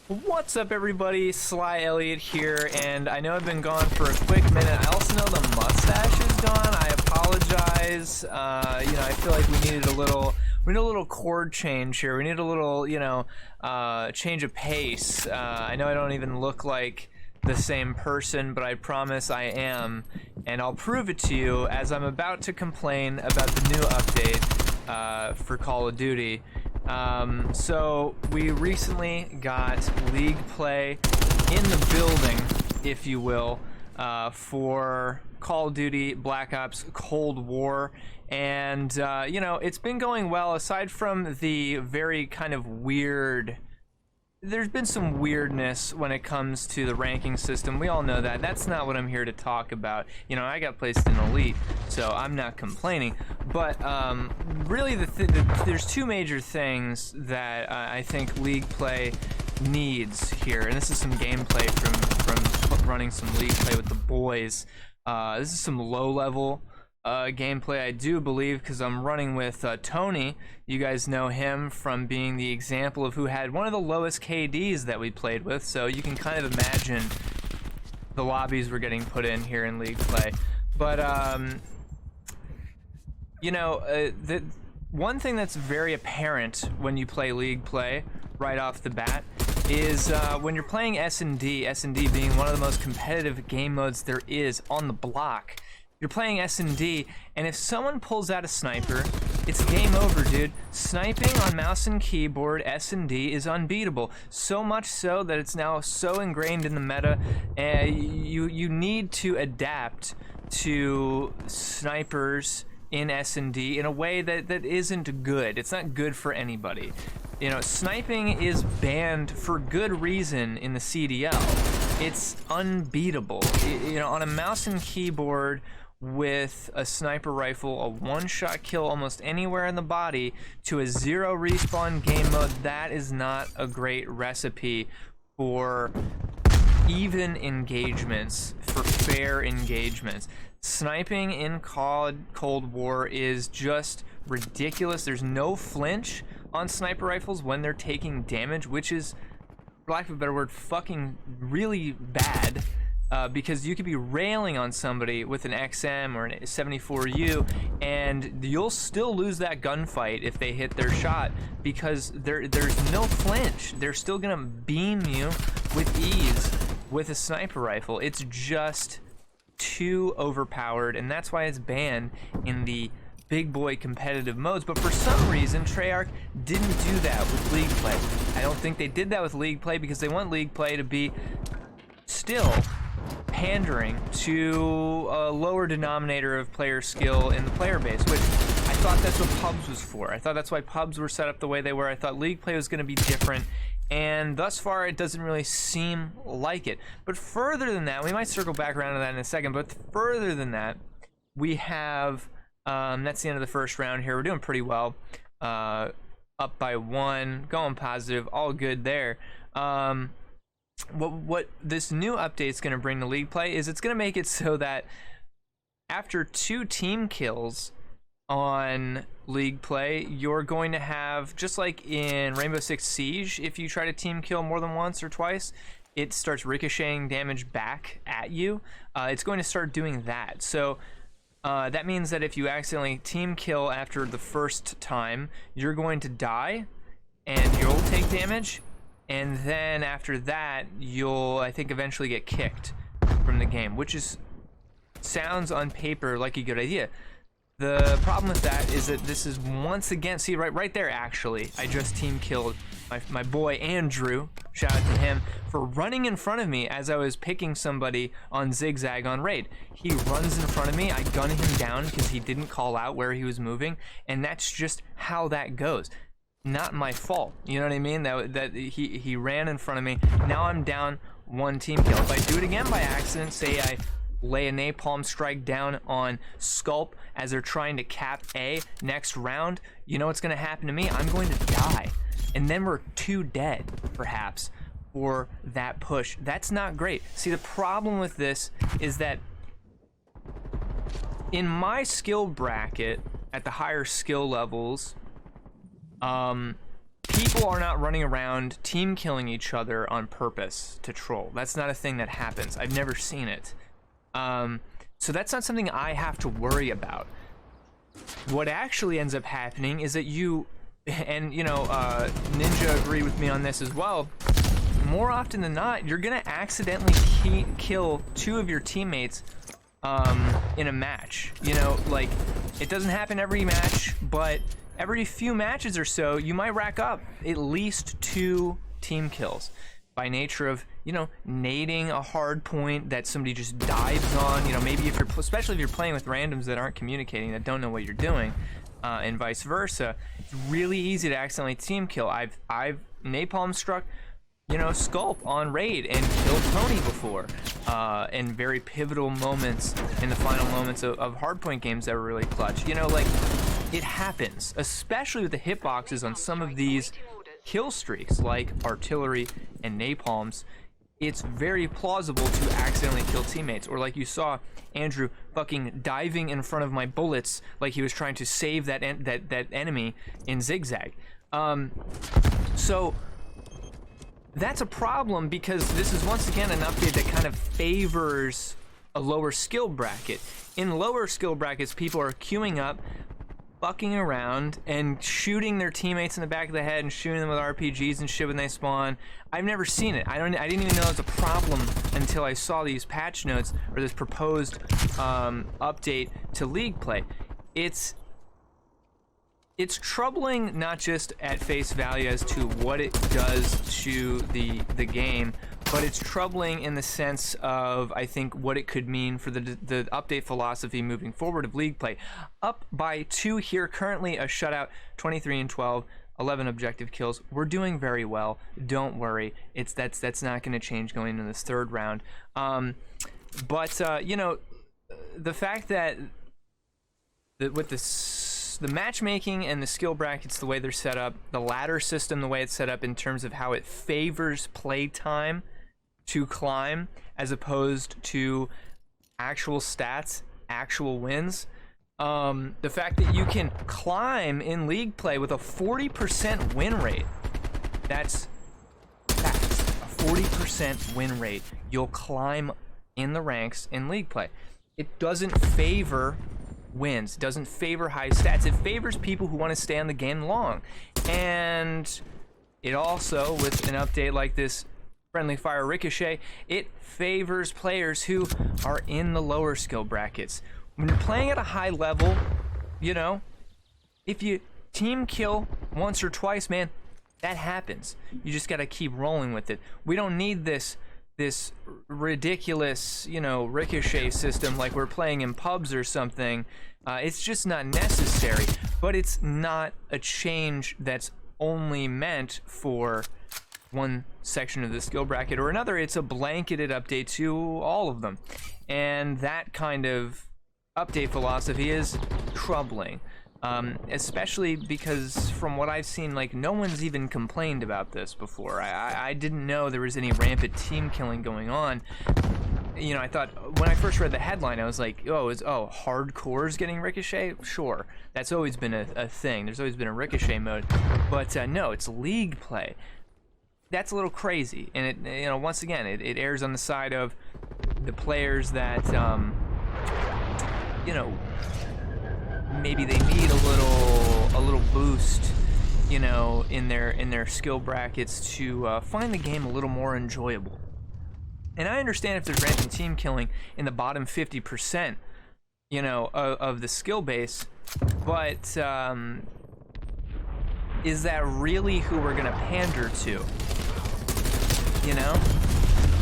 What's up, everybody? Sly Elliot here, and I know I've been gone for a quick minute. I also know the mustache is gone. I apologize. You know, I feel like we need a little chord change here. We need a little, change of pace. I know I don't even look like the same person, but I promise I am, and I'll prove it to you as I'm about to complain about the new update for Call of Duty. So we recently got League Play in the building, if you will, for Call of Duty Black Ops Cold War, and you know, it's been going well aside from the very kind of weird. There's been some weirdness when it comes to the ranking system. We all know that. That's not what I'm here to talk about. You know, I got placed in Elite, so I'm not complaining. But really, there's two major things that I think League Play needs here. And this is some gameplay from running some League Play with the boys. This is some low-level gameplay, I do believe, because I'm running with Tony. You guys know him from being the example of who had one of the lowest KDs that we played with, so you can kind of imagine the lobbies we're getting put in here in League Play. But you know, the one thing that's very apparent when you play League Play right off the bat is when you're playing S&D, S&D being one of the most competitive game modes there is on the block. You're playing S&D, and if someone pulls out a sniper, it's game over, dude. Sniping on mouse and keyboard, S&D, is unbeatable. So much so that it's now so ingrained in the meta, you need to adapt to snipers in S&D in a way that isn't good. It's not good for anybody. You know, sniping is banned for good reason in the CDL. It's unbeatable. You know, on a mouse and keyboard with a sniper rifle, a one-shot kill almost anywhere in the body to a zero respawn game mode, that is not a great recipe for even engagements, for fair engagements. Sniping in Cold War is just ridiculous. There's no flinch on sniper rifles when they're taking damage, which is, for lack of a better word, fucking really bad. Because you could be railing on somebody with an XM or an 74U, and you'll still lose that gunfight if they hit their shot, because there's no flinch. They're still gonna beam you with ease with a sniper rifle. It's just too overpowered, and that's why it's banned in the big boy competitive modes. But for some reason, Treyarch didn't do that with League Play. I don't think they did that with League Play because they want League Play to be still pandering to a lower denominator of player skill in the player base, which I thought that's what pubs was for. I thought that's why pubs were set up the way they were. I thought League Play was going to be different, and thus far it doesn't really seem like it. But further than that, we might circle back around to that in a second, but further than that, we have, that's the end of the first round here. We're doing pretty well. Up by 1, going positive, all good there. What this new update is going to bring to League Play is it's going to make it so that after 2 team kills on League Play, you're going to have, just like in Rainbow Six Siege, if you try to team kill more than once or twice, it starts ricocheting damage back at you. It's going to start doing that. So that means that if you accidentally team kill after the first time, you're going to die and you'll take damage. And then after that, you'll, I think, eventually get kicked from the game, which sounds on paper like a good idea. The problem with that is that this is once again, see right there actually, I just team killed my boy Andrew, shout out to him, for running in front of me as I was picking somebody on Zigzag on raid. He runs in front of me, I gun him down because he didn't call out where he was moving, and that's just how that goes. Not my fault, you know what I mean? That he ran in front of me. Now I'm down 1 team kill. If I do it again by accident, say I lay a napalm strike down on Sculp as they're trying to cap A next round, you know what's going to happen to me? I'm going to die, and then we're 2 dead perhaps for that push. That's not great. See, the problem with this is that in my skill bracket at the higher skill levels, people are not running around team killing each other on purpose to troll. That's not a thing that happens. I've never seen it. So that's not something I have to worry about. What actually ends up happening is that you, and you know, Ninja agreed with me on this as well, more often than not, you're gonna accidentally kill two of your teammates in a match. You know, like, it doesn't happen every match, but every few matches or so, you might rack up at least 2 team kills by nature of, you know, nading a hard point that somebody just dives on. You know, maybe if you're, especially if you're playing with randoms that aren't communicating, that don't know what you're doing, and vice versa, it's really easy to accidentally team kill. I've napalm struck, you know, Sculp on raid and killed Tony before, in very pivotal moments, in the final moments of hardpoint games that were really clutch. You know, like, it happens, especially with the hitboxes on some of these kill streaks, like artillery and napalms. It's very plausible to accidentally kill teammates, or like you saw Andrew fucking diving in front of my bullets like he was trying to save that enemy in Zigzag. So that's a problem, because this is once again an update that kind of favors a lower skill bracket. In lower skill brackets, people are queuing up, fucking around and shooting their teammates in the back of the head and shooting them with RPGs and shit when they spawn. I've never seen it. I didn't even know it was a problem until I saw these patch notes, or this proposed update to League Play. It's troubling, not just at face value as to what it does to the game, but it's troubling in the sense of, I think, what it could mean for the update philosophy moving forward of League Play. Up by 2 here, currently a shutout, 23 and 12, 11 objective kills. We're doing very well. Don't worry. That's not going to change going into this 3rd round. You know, the fact that with the matchmaking and the skill brackets, the way they're set up, the ladder system, the way it's set up in terms of how it favors play time to climb as opposed to actual stats, actual wins. The fact that you can climb in League Play with a 40% win rate, that's facts. A 40% win rate. You'll climb in the ranks in League Play. It doesn't favor wins, doesn't favor high stats. It favors people who want to stay on the game long. And it also, with an update like this friendly fire ricochet, it favors players who are in the lower skill brackets. When you're playing at a high level, you know, if you team kill once or twice, man, that happens. You just got to keep rolling with it. We don't need this ridiculous, you know, ricochet system like we're playing in pubs or something. It's just not necessary, but it's not a change that's only meant for one section of the skill bracket or another. It's a blanketed update to all of them, and that kind of update philosophy is troubling, especially because from what I've seen, like, no one's even complained about this before. I didn't know there was any rampant team killing going on. You know, I thought, when I first read the headline, I was like, hardcore's getting ricochet? Sure, that's always been a thing. There's always been a ricochet mode, but no, it's League Play. That's a little crazy, and it, you know, once again, it errs on the side of the players that, you know, maybe they need a little boost, you know, in their skill brackets to find the game a little more enjoyable. And I understand if there's random team killing in the bottom 50%, you know, of the skill base, but is that really who we're gonna pander to? You know,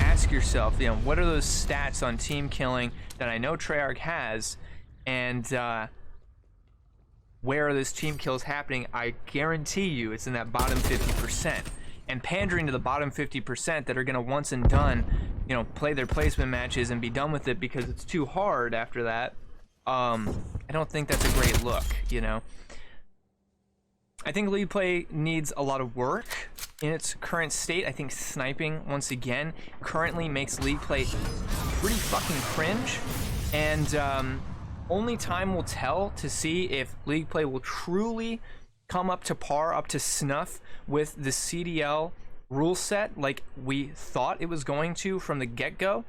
ask yourself, you know, what are those stats on team killing that I know Treyarch has, and where are those team kills happening? I guarantee you it's in that bottom 50%. And pandering to the bottom 50% that are gonna once and done, you know, play their placement matches and be done with it because it's too hard after that, I don't think that's a great look, you know. I think League Play needs a lot of work in its current state. I think sniping, once again, currently makes League Play pretty fucking cringe, and only time will tell to see if League Play will truly come up to par, up to snuff with the CDL rule set like we thought it was going to from the get-go.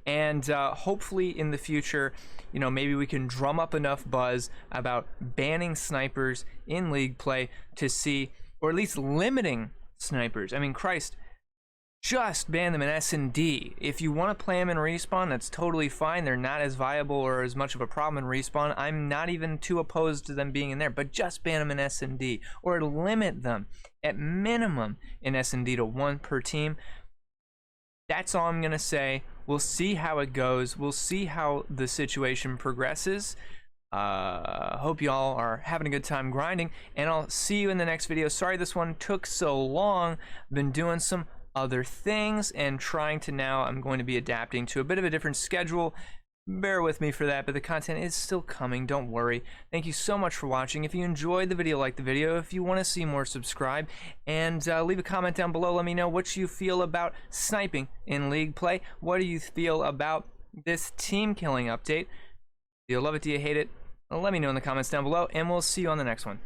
And hopefully in the future, you know, maybe we can drum up enough buzz about banning snipers in league play to see, or at least limiting snipers. I mean, Christ, just ban them in S&D. If you want to play them in respawn, that's totally fine. They're not as viable or as much of a problem in respawn. I'm not even too opposed to them being in there, but just ban them in S&D, or limit them at minimum in S&D to 1 per team. That's all I'm gonna say. We'll see how it goes. We'll see how the situation progresses. Hope y'all are having a good time grinding, and I'll see you in the next video. Sorry this one took so long. Been doing some other things and trying to now, I'm going to be adapting to a bit of a different schedule. Bear with me for that, but the content is still coming, don't worry. Thank you so much for watching. If you enjoyed the video, like the video. If you want to see more, subscribe, and leave a comment down below. Let me know what you feel about sniping in league play. What do you feel about this team killing update? Do you love it? Do you hate it? Let me know in the comments down below, and we'll see you on the next one.